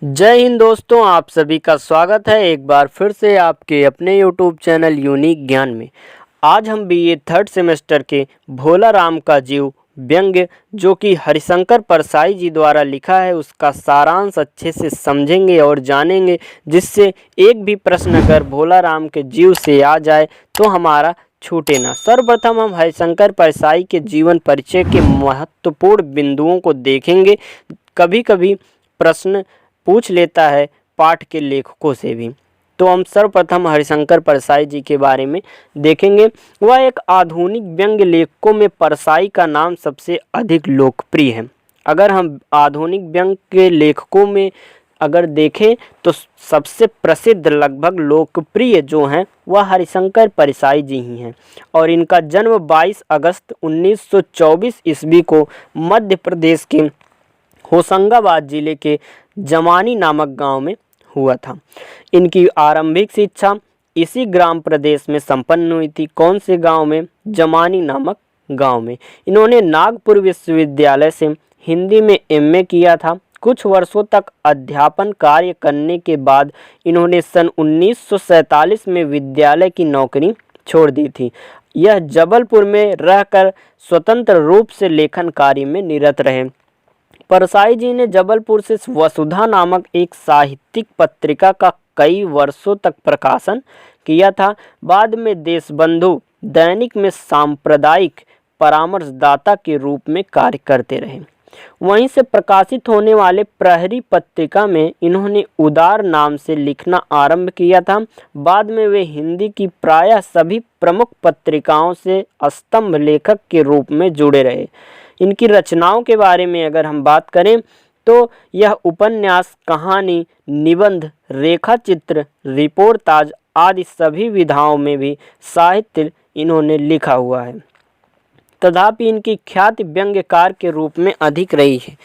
जय हिंद दोस्तों, आप सभी का स्वागत है एक बार फिर से आपके अपने यूट्यूब चैनल यूनिक ज्ञान में। आज हम बीए थर्ड सेमेस्टर के भोला राम का जीव व्यंग्य जो कि हरिशंकर परसाई जी द्वारा लिखा है उसका सारांश अच्छे से समझेंगे और जानेंगे, जिससे एक भी प्रश्न अगर भोला राम के जीव से आ जाए तो हमारा छूटे ना। सर्वप्रथम हम हरिशंकर परसाई के जीवन परिचय के महत्वपूर्ण बिंदुओं को देखेंगे। कभी कभी प्रश्न पूछ लेता है पाठ के लेखकों से भी। तो हम सर्वप्रथम हरिशंकर परसाई जी के बारे में देखेंगे। वह एक आधुनिक व्यंग्य लेखकों में परसाई का नाम सबसे अधिक लोकप्रिय है। अगर हम आधुनिक व्यंग्य के लेखकों में अगर देखें तो सबसे प्रसिद्ध लगभग लोकप्रिय जो हैं वह हरिशंकर परसाई जी ही हैं। और इनका जन्म 22 अगस्त 1924 ईस्वी को मध्य प्रदेश के होशंगाबाद जिले के जमानी नामक गांव में हुआ था। इनकी आरंभिक शिक्षा इसी ग्राम प्रदेश में संपन्न हुई थी। कौन से गांव में? जमानी नामक गांव में। इन्होंने नागपुर विश्वविद्यालय से हिंदी में एमए किया था। कुछ वर्षों तक अध्यापन कार्य करने के बाद इन्होंने सन 1947 में विद्यालय की नौकरी छोड़ दी थी। यह जबलपुर में रहकर स्वतंत्र रूप से लेखन कार्य में निरत रहे। परसाई जी ने जबलपुर से वसुधा नामक एक साहित्यिक पत्रिका का कई वर्षों तक प्रकाशन किया था। बाद में देशबंधु दैनिक में सांप्रदायिक परामर्शदाता के रूप में कार्य करते रहे। वहीं से प्रकाशित होने वाले प्रहरी पत्रिका में इन्होंने उदार नाम से लिखना आरंभ किया था। बाद में वे हिंदी की प्रायः सभी प्रमुख पत्रिकाओं से स्तंभ लेखक के रूप में जुड़े रहे। इनकी रचनाओं के बारे में अगर हम बात करें तो यह उपन्यास, कहानी, निबंध, रेखाचित्र, रिपोर्टाज आदि सभी विधाओं में भी साहित्य इन्होंने लिखा हुआ है। तथापि इनकी ख्याति व्यंग्यकार के रूप में अधिक रही है।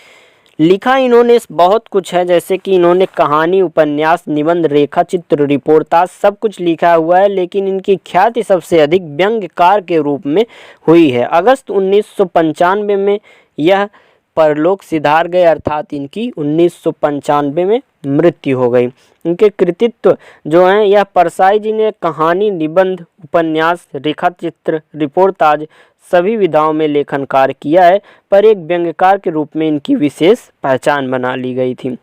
लिखा इन्होंने बहुत कुछ है, जैसे कि इन्होंने कहानी, उपन्यास, निबंध, रेखाचित्र, रिपोर्टाज सब कुछ लिखा हुआ है, लेकिन इनकी ख्याति सबसे अधिक व्यंग्यकार के रूप में हुई है। अगस्त 1995 में यह परलोक सिधार गए, अर्थात इनकी 1995 में मृत्यु हो गई। इनके कृतित्व जो हैं यह परसाई जी ने कहानी, निबंध, उपन्यास, रेखाचित्र, रिपोर्टाज सभी विधाओं में लेखन कार्य किया है, पर एक व्यंग्यकार के रूप में इनकी विशेष पहचान बना ली गई थी।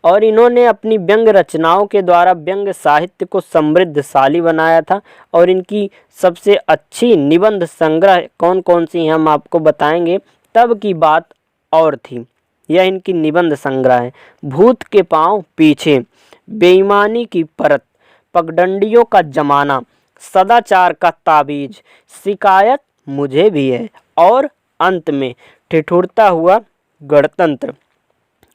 और इन्होंने अपनी व्यंग्य रचनाओं के द्वारा व्यंग्य साहित्य को समृद्धशाली बनाया था। और इनकी सबसे अच्छी निबंध संग्रह कौन कौन सी हैं हम आपको बताएंगे। तब की बात और थी, यह इनकी निबंध संग्रह है। भूत के पांव पीछे, बेईमानी की परत, पगडंडियों का जमाना, सदाचार का ताबीज, शिकायत मुझे भी है, और अंत में ठिठुरता हुआ गणतंत्र,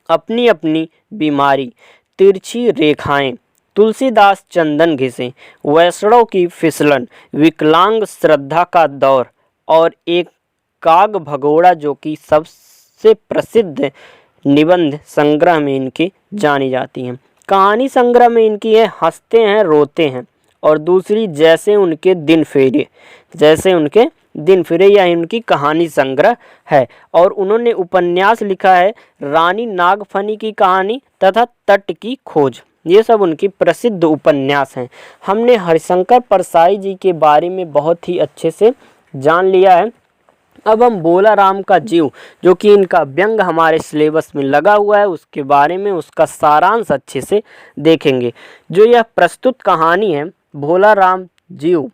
अपनी अपनी बीमारी, तिरछी रेखाएं, तुलसीदास चंदन घिसे, वैष्णव की फिसलन, विकलांग श्रद्धा का दौर, और एक काग भगोड़ा जो कि सबसे प्रसिद्ध निबंध संग्रह में इनकी जानी जाती हैं। कहानी संग्रह में इनकी है हंसते हैं रोते हैं, और दूसरी जैसे उनके दिन फेरे, जैसे उनके दिन फिरे, यह इनकी कहानी संग्रह है। और उन्होंने उपन्यास लिखा है रानी नागफनी की कहानी तथा तट की खोज, ये सब उनकी प्रसिद्ध उपन्यास हैं। हमने हरिशंकर परसाई जी के बारे में बहुत ही अच्छे से जान लिया है। अब हम भोला राम का जीव जो कि इनका व्यंग्य हमारे सिलेबस में लगा हुआ है उसके बारे में उसका सारांश अच्छे से देखेंगे। जो यह प्रस्तुत कहानी है भोला राम जीव,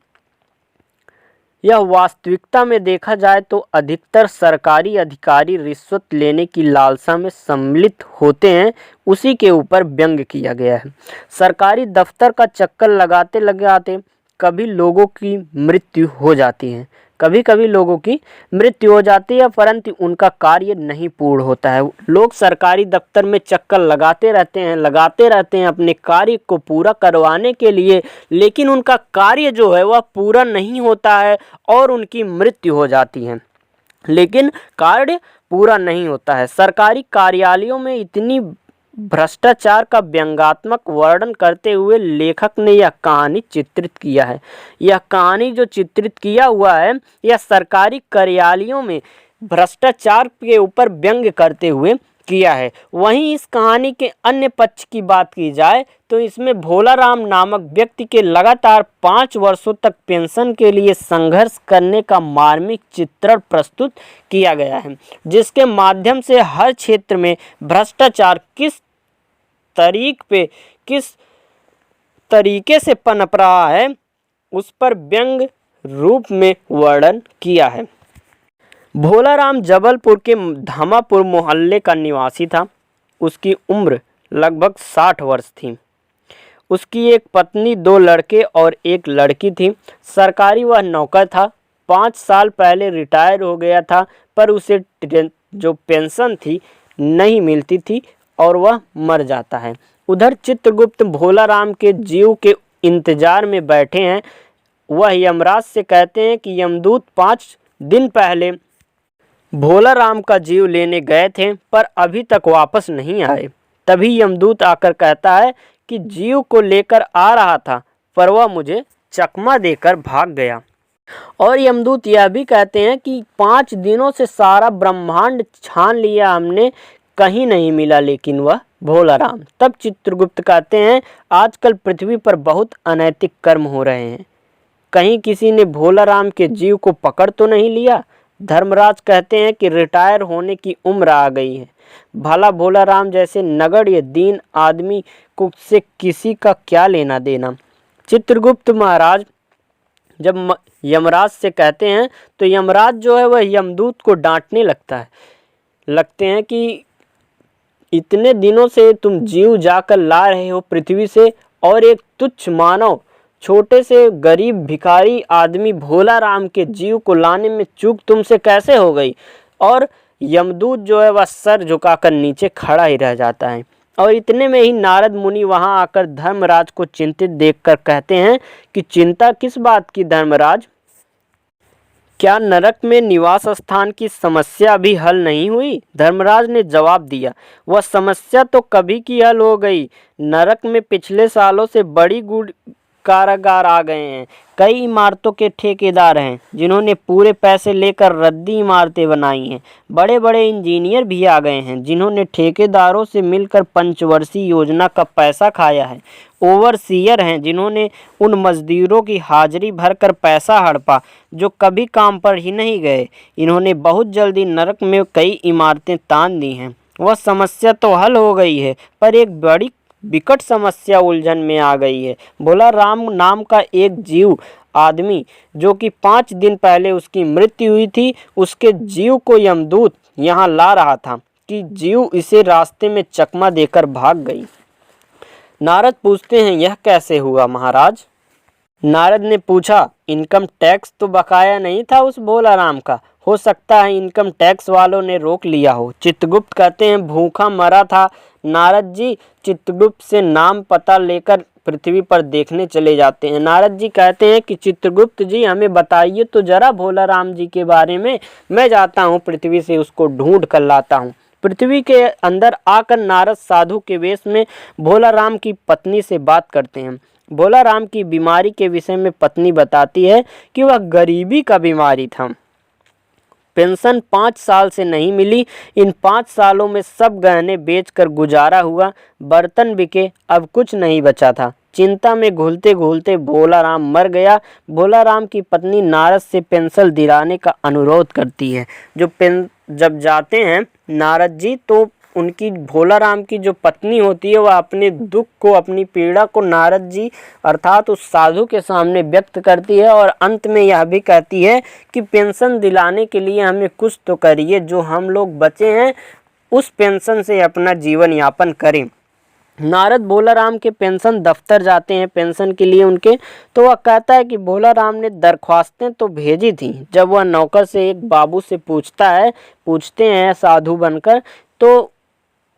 यह वास्तविकता में देखा जाए तो अधिकतर सरकारी अधिकारी रिश्वत लेने की लालसा में सम्मिलित होते हैं, उसी के ऊपर व्यंग्य किया गया है। सरकारी दफ्तर का चक्कर लगाते लगाते कभी लोगों की मृत्यु हो जाती है, कभी कभी लोगों की मृत्यु हो जाती है, परंतु उनका कार्य नहीं पूर्ण होता है। लोग सरकारी दफ्तर में चक्कर लगाते रहते हैं अपने कार्य को पूरा करवाने के लिए, लेकिन उनका कार्य जो है वह पूरा नहीं होता है और उनकी मृत्यु हो जाती है, लेकिन कार्य पूरा नहीं होता है। सरकारी कार्यालयों में इतनी भ्रष्टाचार का व्यंग्यात्मक वर्णन करते हुए लेखक ने यह कहानी चित्रित किया है। यह कहानी जो चित्रित किया हुआ है यह सरकारी कार्यालयों में भ्रष्टाचार के ऊपर व्यंग्य करते हुए किया है। वहीं इस कहानी के अन्य पक्ष की बात की जाए तो इसमें भोलाराम नामक व्यक्ति के लगातार 5 वर्षों तक पेंशन के लिए संघर्ष करने का मार्मिक चित्रण प्रस्तुत किया गया है, जिसके माध्यम से हर क्षेत्र में भ्रष्टाचार किस तरीके से पनप रहा है उस पर व्यंग रूप में वर्णन किया है। भोलाराम जबलपुर के धामापुर मोहल्ले का निवासी था। उसकी उम्र लगभग 60 वर्ष थी। उसकी एक पत्नी, 2 लड़के और 1 लड़की थी। सरकारी वह नौकर था। 5 साल पहले रिटायर हो गया था, पर उसे जो पेंशन थी नहीं मिलती थी और वह मर जाता है। उधर चित्रगुप्त भोलाराम के जीव के इंतजार में बैठे हैं। वह यमराज से कहते हैं कि यमदूत 5 दिन पहले भोलाराम का जीव लेने गए थे, पर अभी तक वापस नहीं आए। तभी यमदूत आकर कहता है कि जीव को लेकर आ रहा था, पर वह मुझे चकमा देकर भाग गया। और यमदूत यह भी कहते हैं कि 5 दिनों से सारा ब्रह्मांड छान लिया हमने, कहीं नहीं मिला लेकिन वह भोलाराम। तब चित्रगुप्त कहते हैं, आजकल पृथ्वी पर बहुत अनैतिक कर्म हो रहे हैं, कहीं किसी ने भोलाराम के जीव को पकड़ तो नहीं लिया। धर्मराज कहते हैं कि रिटायर होने की उम्र आ गई है, भला भोलाराम जैसे नगण्य दीन आदमी को से किसी का क्या लेना देना। चित्रगुप्त महाराज जब यमराज से कहते हैं तो यमराज जो है वह यमदूत को डांटने लगते हैं कि इतने दिनों से तुम जीव जाकर ला रहे हो पृथ्वी से, और एक तुच्छ मानव छोटे से गरीब भिखारी आदमी भोलाराम के जीव को लाने में चूक तुमसे कैसे हो गई। और यमदूत जो है वह सर झुकाकर नीचे खड़ा ही रह जाता है। और इतने में ही नारद मुनि वहां आकर धर्मराज को चिंतित देखकर कहते हैं कि चिंता किस बात की धर्मराज, क्या नरक में निवास स्थान की समस्या अभी हल नहीं हुई। धर्मराज ने जवाब दिया, वह समस्या तो कभी की हल हो गई। नरक में पिछले सालों से बड़ी कारागार आ गए हैं। कई इमारतों के ठेकेदार हैं जिन्होंने पूरे पैसे लेकर रद्दी इमारतें बनाई हैं। बड़े बड़े इंजीनियर भी आ गए हैं जिन्होंने ठेकेदारों से मिलकर पंचवर्षीय योजना का पैसा खाया है। ओवरसीयर हैं जिन्होंने उन मजदूरों की हाजिरी भरकर पैसा हड़पा जो कभी काम पर ही नहीं गए। इन्होंने बहुत जल्दी नरक में कई इमारतें तान दी हैं। वह समस्या तो हल हो गई है, पर एक बड़ी विकट समस्या उलझन में आ गई है। भोलाराम नाम का एक जीव आदमी जो कि 5 दिन पहले उसकी मृत्यु हुई थी, उसके जीव को यमदूत यहाँ ला रहा था कि जीव इसे रास्ते में चकमा देकर भाग गई। नारद पूछते हैं, यह कैसे हुआ महाराज। नारद ने पूछा, इनकम टैक्स तो बकाया नहीं था उस भोलाराम का, हो सकता है इनकम टैक्स वालों ने रोक लिया हो। चित्रगुप्त कहते हैं, भूखा मरा था। नारद जी चित्रगुप्त से नाम पता लेकर पृथ्वी पर देखने चले जाते हैं। नारद जी कहते हैं कि चित्रगुप्त जी हमें बताइए तो जरा भोलाराम जी के बारे में, मैं जाता हूँ पृथ्वी से उसको ढूंढ कर लाता हूँ। पृथ्वी के अंदर आकर नारद साधु के वेश में भोलाराम की पत्नी से बात करते हैं। भोलाराम की बीमारी के विषय में पत्नी बताती है कि वह गरीबी का बीमारी था। पेंशन 5 साल से नहीं मिली। इन 5 सालों में सब गहने बेचकर गुजारा हुआ, बर्तन बिके, अब कुछ नहीं बचा था। चिंता में घुलते घुलते भोलाराम मर गया। भोलाराम की पत्नी नारद से पेंशन दिलाने का अनुरोध करती है। जब जाते हैं नारद जी तो उनकी भोलाराम की जो पत्नी होती है वह अपने दुख को, अपनी पीड़ा को नारद जी अर्थात उस साधु के सामने व्यक्त करती है और अंत में यह भी कहती है कि पेंशन दिलाने के लिए हमें कुछ तो करिए, जो हम लोग बचे हैं उस पेंशन से अपना जीवन यापन करें। नारद भोलाराम के पेंशन दफ्तर जाते हैं पेंशन के लिए उनके, तो वह कहता है कि भोलाराम ने दरख्वास्तें तो भेजी थी। जब वह नौकर से एक बाबू से पूछते हैं साधु बनकर, तो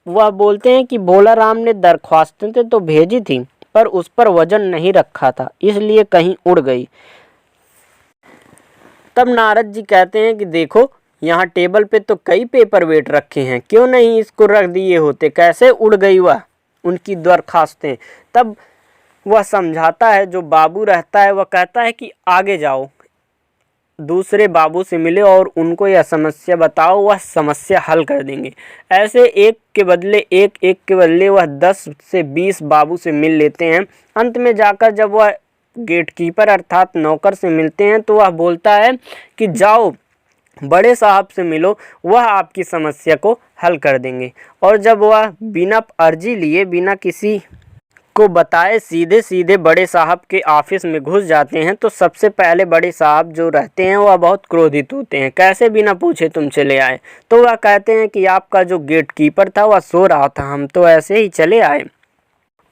वह बोलते हैं कि भोलाराम ने दरख्वास्तें तो भेजी थी पर उस पर वजन नहीं रखा था, इसलिए कहीं उड़ गई। तब नारद जी कहते हैं कि देखो यहाँ टेबल पे तो कई पेपर वेट रखे हैं, क्यों नहीं इसको रख दिए होते, कैसे उड़ गई वह उनकी दरख्वास्तें। तब वह समझाता है, जो बाबू रहता है वह कहता है कि आगे जाओ, दूसरे बाबू से मिले और उनको यह समस्या बताओ, वह समस्या हल कर देंगे। ऐसे एक के बदले वह 10 से 20 बाबू से मिल लेते हैं। अंत में जाकर जब वह गेटकीपर अर्थात नौकर से मिलते हैं तो वह बोलता है कि जाओ बड़े साहब से मिलो, वह आपकी समस्या को हल कर देंगे। और जब वह बिना अर्जी लिए, बिना किसी को बताए सीधे सीधे बड़े साहब के ऑफिस में घुस जाते हैं तो सबसे पहले बड़े साहब जो रहते हैं वह बहुत क्रोधित होते हैं। कैसे बिना पूछे तुम चले आए? तो वह कहते हैं कि आपका जो गेटकीपर था वह सो रहा था, हम तो ऐसे ही चले आए।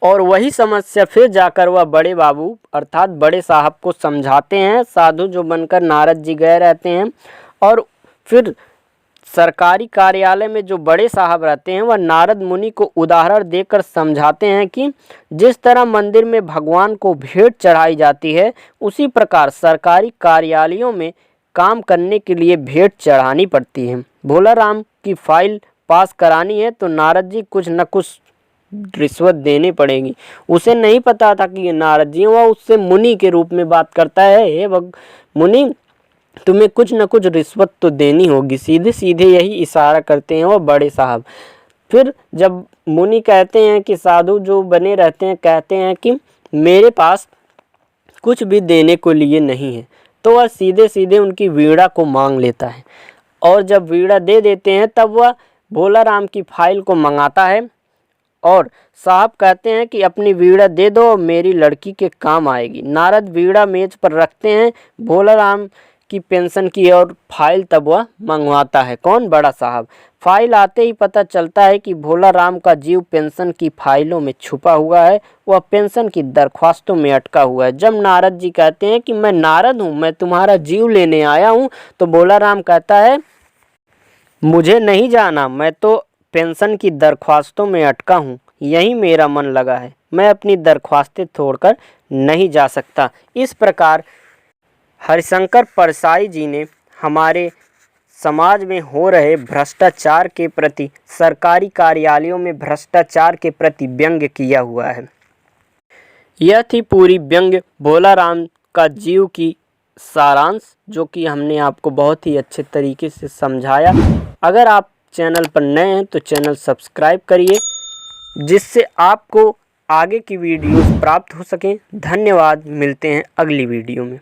और वही समस्या फिर जाकर वह बड़े बाबू अर्थात बड़े साहब को समझाते हैं। साधु जो बनकर नारद जी गए रहते हैं और फिर सरकारी कार्यालय में जो बड़े साहब रहते हैं वह नारद मुनि को उदाहरण देकर समझाते हैं कि जिस तरह मंदिर में भगवान को भेंट चढ़ाई जाती है, उसी प्रकार सरकारी कार्यालयों में काम करने के लिए भेंट चढ़ानी पड़ती है। भोला राम की फाइल पास करानी है तो नारद जी कुछ न कुछ रिश्वत देनी पड़ेगी। उसे नहीं पता था कि ये नारद जी, वह उससे मुनि के रूप में बात करता है, हे मुनि तुम्हें कुछ न कुछ रिश्वत तो देनी होगी। सीधे सीधे यही इशारा करते हैं वो बड़े साहब। फिर जब मुनि कहते हैं कि साधु जो बने रहते हैं कहते हैं कि मेरे पास कुछ भी देने को लिए नहीं है, तो वह सीधे सीधे उनकी वीणा को मांग लेता है। और जब वीणा दे देते हैं तब वह भोला राम की फाइल को मंगाता है और साहब कहते हैं कि अपनी वीणा दे दो, मेरी लड़की के काम आएगी। नारद वीणा मेज पर रखते हैं भोला राम की पेंशन की और फाइल तब वह मंगवाता है। कौन? बड़ा साहब। फाइल आते ही पता चलता है कि भोला राम का जीव पेंशन की फाइलों में छुपा हुआ है, वह पेंशन की दरख्वास्तों में अटका हुआ है। जब नारद जी कहते हैं कि मैं नारद हूँ, मैं तुम्हारा जीव लेने आया हूँ, तो भोला राम कहता है मुझे नहीं जाना, मैं तो पेंशन की दरख्वास्तों में अटका हूँ, यही मेरा मन लगा है, मैं अपनी दरख्वास्तें छोड़कर नहीं जा सकता। इस प्रकार हरिशंकर परसाई जी ने हमारे समाज में हो रहे भ्रष्टाचार के प्रति, सरकारी कार्यालयों में भ्रष्टाचार के प्रति व्यंग्य किया हुआ है। यह थी पूरी व्यंग्य भोला राम का जीव की सारांश, जो कि हमने आपको बहुत ही अच्छे तरीके से समझाया। अगर आप चैनल पर नए हैं तो चैनल सब्सक्राइब करिए, जिससे आपको आगे की वीडियोस प्राप्त हो सकें। धन्यवाद, मिलते हैं अगली वीडियो में।